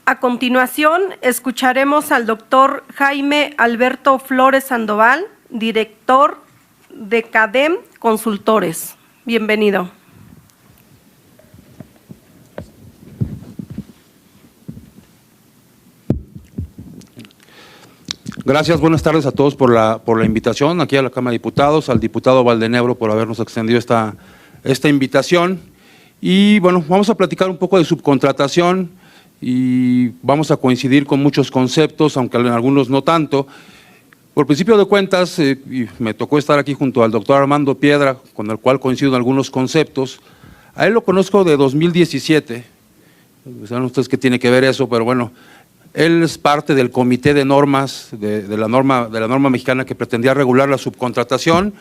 A continuación, escucharemos al doctor Jaime Alberto Flores Sandoval, director de CADEM Consultores. Bienvenido. Gracias, buenas tardes a todos por la invitación aquí a la Cámara de Diputados, al diputado Valdenebro por habernos extendido esta invitación. Y bueno, vamos a platicar un poco de subcontratación y vamos a coincidir con muchos conceptos, aunque en algunos no tanto. Por principio de cuentas, y me tocó estar aquí junto al doctor Armando Piedra, con el cual coincido en algunos conceptos. A él lo conozco de 2017, saben ustedes qué tiene que ver eso, pero bueno, él es parte del comité de normas de la norma mexicana que pretendía regular la subcontratación,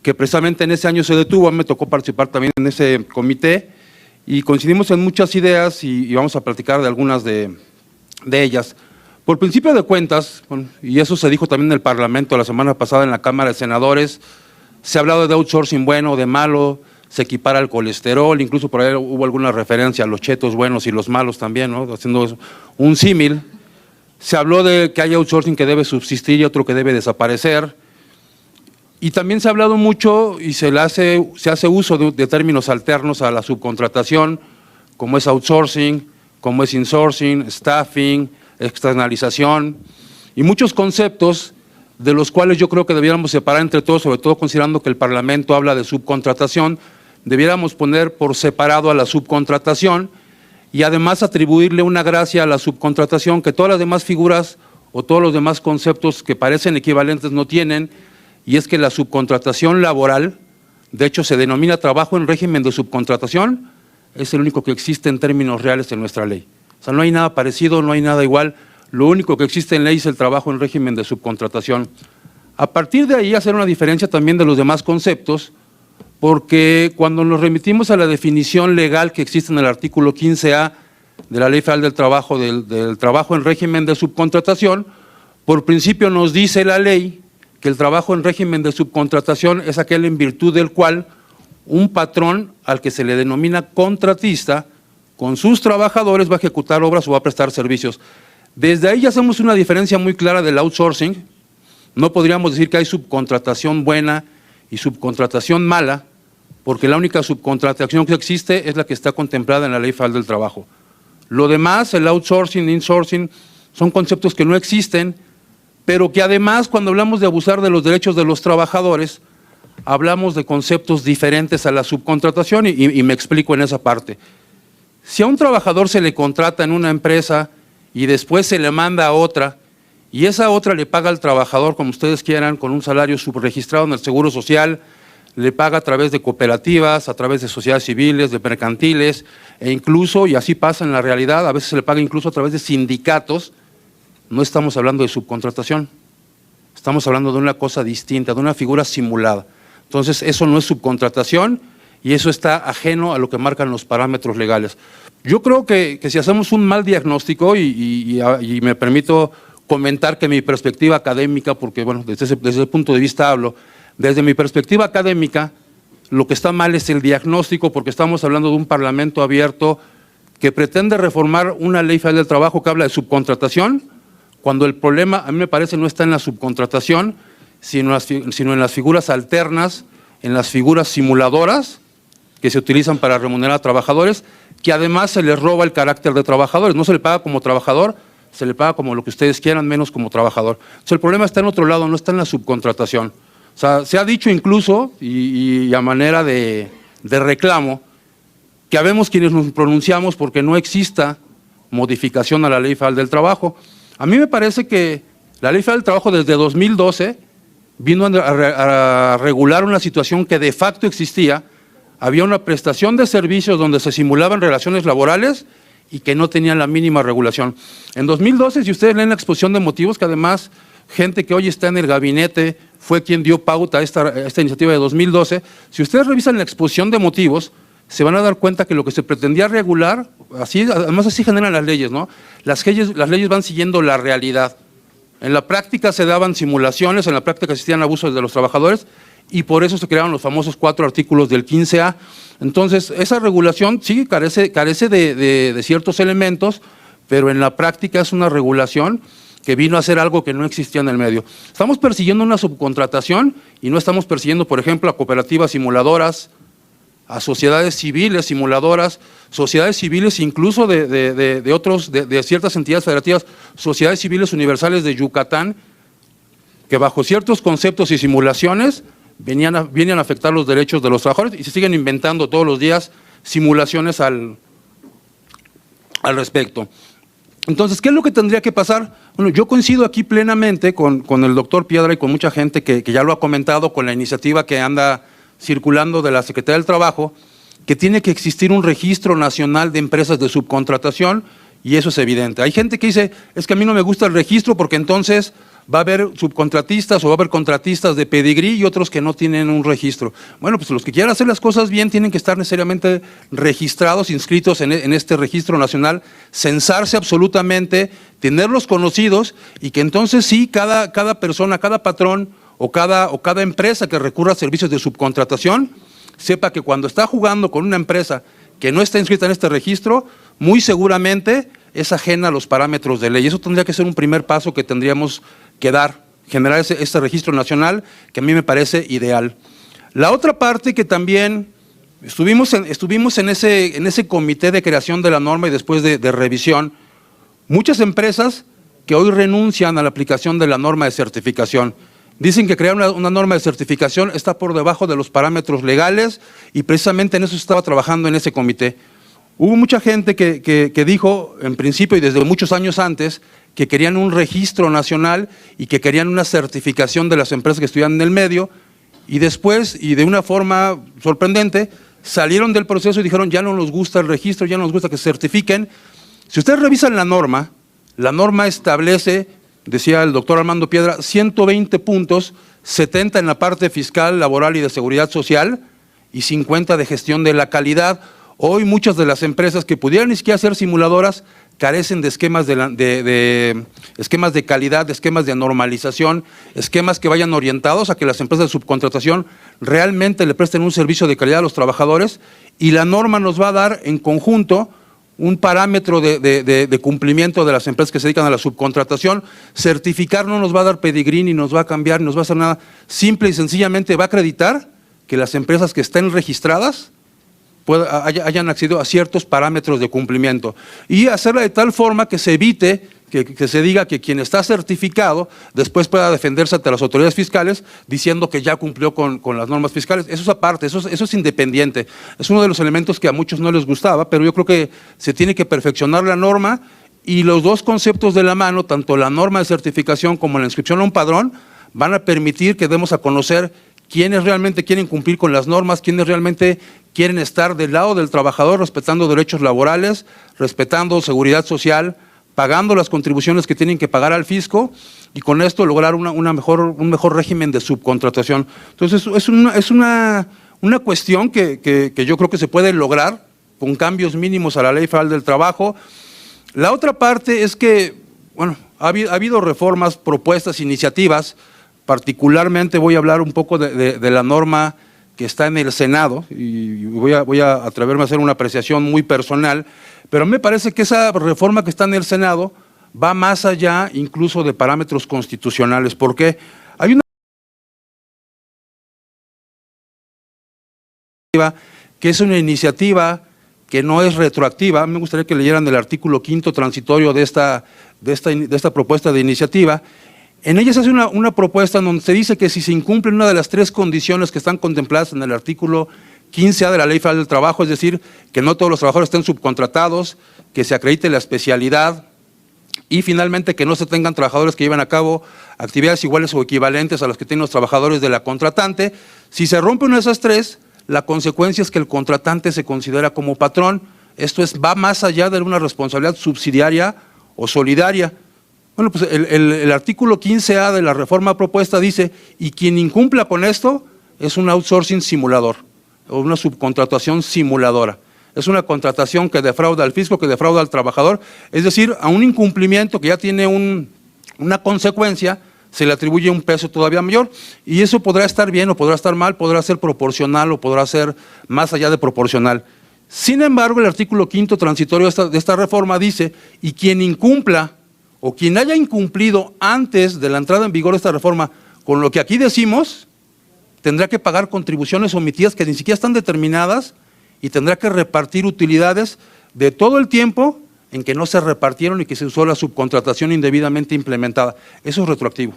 que precisamente en ese año se detuvo. A mí me tocó participar también en ese comité y coincidimos en muchas ideas y vamos a platicar de algunas de ellas. Por principio de cuentas, y eso se dijo también en el Parlamento la semana pasada en la Cámara de Senadores, se ha hablado de outsourcing bueno, de malo, se equipara al colesterol, incluso por ahí hubo alguna referencia a los chetos buenos y los malos también, ¿no? Haciendo un símil. Se habló de que hay outsourcing que debe subsistir y otro que debe desaparecer. Y también se ha hablado mucho y se hace uso de términos alternos a la subcontratación, como es outsourcing, como es insourcing, staffing, externalización, y muchos conceptos de los cuales yo creo que debiéramos separar entre todos, sobre todo considerando que el Parlamento habla de subcontratación, debiéramos poner por separado a la subcontratación y además atribuirle una gracia a la subcontratación que todas las demás figuras o todos los demás conceptos que parecen equivalentes no tienen, y es que la subcontratación laboral, de hecho se denomina trabajo en régimen de subcontratación, es el único que existe en términos reales en nuestra ley. O sea, no hay nada parecido, no hay nada igual, lo único que existe en ley es el trabajo en régimen de subcontratación. A partir de ahí hacer una diferencia también de los demás conceptos, porque cuando nos remitimos a la definición legal que existe en el artículo 15A de la Ley Federal del Trabajo, del trabajo en régimen de subcontratación, por principio nos dice la ley que el trabajo en régimen de subcontratación es aquel en virtud del cual un patrón al que se le denomina contratista con sus trabajadores va a ejecutar obras o va a prestar servicios. Desde ahí ya hacemos una diferencia muy clara del outsourcing. No podríamos decir que hay subcontratación buena y subcontratación mala, porque la única subcontratación que existe es la que está contemplada en la Ley Federal del Trabajo. Lo demás, el outsourcing, insourcing, son conceptos que no existen, pero que además cuando hablamos de abusar de los derechos de los trabajadores, hablamos de conceptos diferentes a la subcontratación y me explico en esa parte. Si a un trabajador se le contrata en una empresa y después se le manda a otra, y esa otra le paga al trabajador, como ustedes quieran, con un salario subregistrado en el Seguro Social, le paga a través de cooperativas, a través de sociedades civiles, de mercantiles, e incluso, y así pasa en la realidad, a veces se le paga incluso a través de sindicatos. No estamos hablando de subcontratación, estamos hablando de una cosa distinta, de una figura simulada. Entonces, eso no es subcontratación y eso está ajeno a lo que marcan los parámetros legales. Yo creo que si hacemos un mal diagnóstico, y me permito comentar que mi perspectiva académica, porque bueno, desde ese punto de vista hablo, desde mi perspectiva académica, lo que está mal es el diagnóstico, porque estamos hablando de un parlamento abierto que pretende reformar una ley federal del trabajo que habla de subcontratación, cuando el problema, a mí me parece, no está en la subcontratación, sino en las figuras alternas, en las figuras simuladoras que se utilizan para remunerar a trabajadores, que además se les roba el carácter de trabajadores. No se le paga como trabajador, se le paga como lo que ustedes quieran, menos como trabajador. Entonces el problema está en otro lado, no está en la subcontratación. O sea, se ha dicho incluso, y a manera de reclamo, que habemos quienes nos pronunciamos porque no exista modificación a la Ley Federal del Trabajo. A mí me parece que la Ley Federal del Trabajo desde 2012 vino a regular una situación que de facto existía. Había una prestación de servicios donde se simulaban relaciones laborales y que no tenían la mínima regulación. En 2012, si ustedes leen la exposición de motivos, que además gente que hoy está en el gabinete fue quien dio pauta a esta iniciativa de 2012, si ustedes revisan la exposición de motivos, se van a dar cuenta que lo que se pretendía regular, además así generan las leyes, ¿no? Las leyes van siguiendo la realidad. En la práctica se daban simulaciones, en la práctica existían abusos de los trabajadores y por eso se crearon los famosos 4 artículos del 15A. Entonces, esa regulación sí carece de ciertos elementos, pero en la práctica es una regulación que vino a hacer algo que no existía en el medio. Estamos persiguiendo una subcontratación y no estamos persiguiendo, por ejemplo, a cooperativas simuladoras, a sociedades civiles simuladoras, sociedades civiles incluso de ciertas entidades federativas, sociedades civiles universales de Yucatán, que bajo ciertos conceptos y simulaciones vienen a afectar los derechos de los trabajadores y se siguen inventando todos los días simulaciones al respecto. Entonces, ¿qué es lo que tendría que pasar? Bueno, yo coincido aquí plenamente con el doctor Piedra y con mucha gente que ya lo ha comentado con la iniciativa que anda circulando de la Secretaría del Trabajo, que tiene que existir un registro nacional de empresas de subcontratación, y eso es evidente. Hay gente que dice, es que a mí no me gusta el registro porque entonces va a haber subcontratistas o va a haber contratistas de pedigrí y otros que no tienen un registro. Bueno, pues los que quieran hacer las cosas bien tienen que estar necesariamente registrados, inscritos en este registro nacional, censarse absolutamente, tenerlos conocidos y que entonces sí, cada persona, cada patrón o cada empresa que recurra a servicios de subcontratación, sepa que cuando está jugando con una empresa que no está inscrita en este registro, muy seguramente es ajena a los parámetros de ley. Eso tendría que ser un primer paso que tendríamos que dar, generar este registro nacional, que a mí me parece ideal. La otra parte que también estuvimos en ese comité de creación de la norma y después de revisión, muchas empresas que hoy renuncian a la aplicación de la norma de certificación. Dicen que crear una norma de certificación está por debajo de los parámetros legales y precisamente en eso se estaba trabajando en ese comité. Hubo mucha gente que dijo, en principio y desde muchos años antes, que querían un registro nacional y que querían una certificación de las empresas que estuvieran en el medio, y después, y de una forma sorprendente, salieron del proceso y dijeron, ya no nos gusta el registro, ya no nos gusta que se certifiquen. Si ustedes revisan la norma establece, decía el doctor Armando Piedra, 120 puntos, 70 en la parte fiscal, laboral y de seguridad social, y 50 de gestión de la calidad. Hoy muchas de las empresas que pudieran ni siquiera ser simuladoras carecen de esquemas esquemas de calidad, de esquemas de normalización, esquemas que vayan orientados a que las empresas de subcontratación realmente le presten un servicio de calidad a los trabajadores, y la norma nos va a dar en conjunto un parámetro de cumplimiento de las empresas que se dedican a la subcontratación. Certificar no nos va a dar pedigrí, ni nos va a cambiar, ni nos va a hacer nada. Simple y sencillamente va a acreditar que las empresas que estén registradas hayan accedido a ciertos parámetros de cumplimiento y hacerla de tal forma que se evite que se diga que quien está certificado después pueda defenderse ante las autoridades fiscales diciendo que ya cumplió con las normas fiscales. Eso es aparte, eso es independiente. Es uno de los elementos que a muchos no les gustaba, pero yo creo que se tiene que perfeccionar la norma, y los dos conceptos de la mano, tanto la norma de certificación como la inscripción a un padrón, van a permitir que demos a conocer quiénes realmente quieren cumplir con las normas, quiénes realmente quieren estar del lado del trabajador, respetando derechos laborales, respetando seguridad social, pagando las contribuciones que tienen que pagar al fisco, y con esto lograr un mejor régimen de subcontratación. Entonces, es una cuestión que yo creo que se puede lograr con cambios mínimos a la Ley Federal del Trabajo. La otra parte es que, bueno, ha habido reformas, propuestas, iniciativas. Particularmente voy a hablar un poco de la norma que está en el Senado, y voy a atreverme a hacer una apreciación muy personal, pero me parece que esa reforma que está en el Senado va más allá incluso de parámetros constitucionales. ¿Por qué? Hay una que es una iniciativa que no es retroactiva. Me gustaría que leyeran el artículo 5º transitorio de esta propuesta de iniciativa. En ella se hace una propuesta en donde se dice que si se incumple una de las 3 condiciones que están contempladas en el artículo 15A de la Ley Federal del Trabajo, es decir, que no todos los trabajadores estén subcontratados, que se acredite la especialidad, y finalmente que no se tengan trabajadores que lleven a cabo actividades iguales o equivalentes a las que tienen los trabajadores de la contratante. Si se rompe una de esas 3, la consecuencia es que el contratante se considera como patrón. Esto va más allá de una responsabilidad subsidiaria o solidaria. Bueno, pues el artículo 15A de la reforma propuesta dice, y quien incumpla con esto es un outsourcing simulador, o una subcontratación simuladora. Es una contratación que defrauda al fisco, que defrauda al trabajador, es decir, a un incumplimiento que ya tiene una consecuencia, se le atribuye un peso todavía mayor, y eso podrá estar bien o podrá estar mal, podrá ser proporcional o podrá ser más allá de proporcional. Sin embargo, el artículo 5º transitorio de esta reforma dice, y quien incumpla o quien haya incumplido antes de la entrada en vigor de esta reforma con lo que aquí decimos, tendrá que pagar contribuciones omitidas que ni siquiera están determinadas y tendrá que repartir utilidades de todo el tiempo en que no se repartieron y que se usó la subcontratación indebidamente implementada. Eso es retroactivo.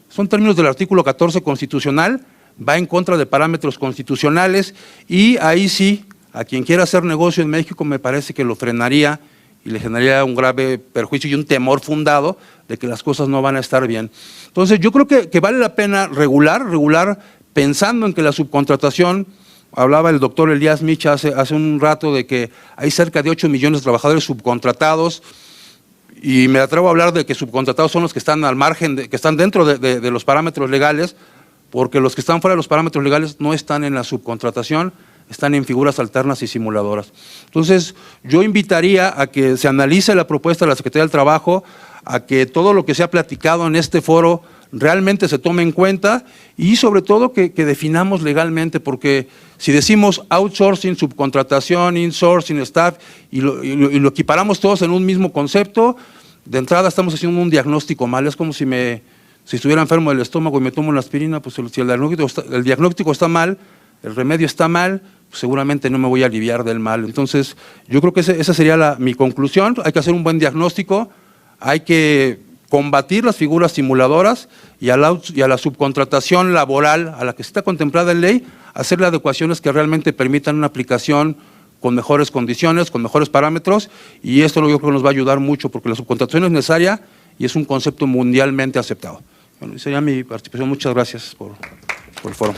Son términos del artículo 14 constitucional, va en contra de parámetros constitucionales y ahí sí, a quien quiera hacer negocio en México me parece que lo frenaría y le generaría un grave perjuicio y un temor fundado de que las cosas no van a estar bien. Entonces yo creo que vale la pena regular pensando en que la subcontratación, hablaba el doctor Elías Micha hace un rato de que hay cerca de 8 millones de trabajadores subcontratados, y me atrevo a hablar de que subcontratados son los que están al margen, que están dentro de los parámetros legales, porque los que están fuera de los parámetros legales no están en la subcontratación, están en figuras alternas y simuladoras. Entonces, yo invitaría a que se analice la propuesta de la Secretaría del Trabajo, a que todo lo que se ha platicado en este foro realmente se tome en cuenta y sobre todo que definamos legalmente, porque si decimos outsourcing, subcontratación, insourcing, staff y lo equiparamos todos en un mismo concepto, de entrada estamos haciendo un diagnóstico mal. Es como si estuviera enfermo del estómago y me tomo una aspirina, pues si el diagnóstico está mal, el remedio está mal, pues seguramente no me voy a aliviar del mal. Entonces yo creo que esa sería mi conclusión. Hay que hacer un buen diagnóstico, hay que combatir las figuras simuladoras y a la subcontratación laboral a la que está contemplada en ley, hacerle adecuaciones que realmente permitan una aplicación con mejores condiciones, con mejores parámetros, y esto yo creo que nos va a ayudar mucho porque la subcontratación es necesaria y es un concepto mundialmente aceptado. Bueno, esa sería mi participación. Muchas gracias por el foro.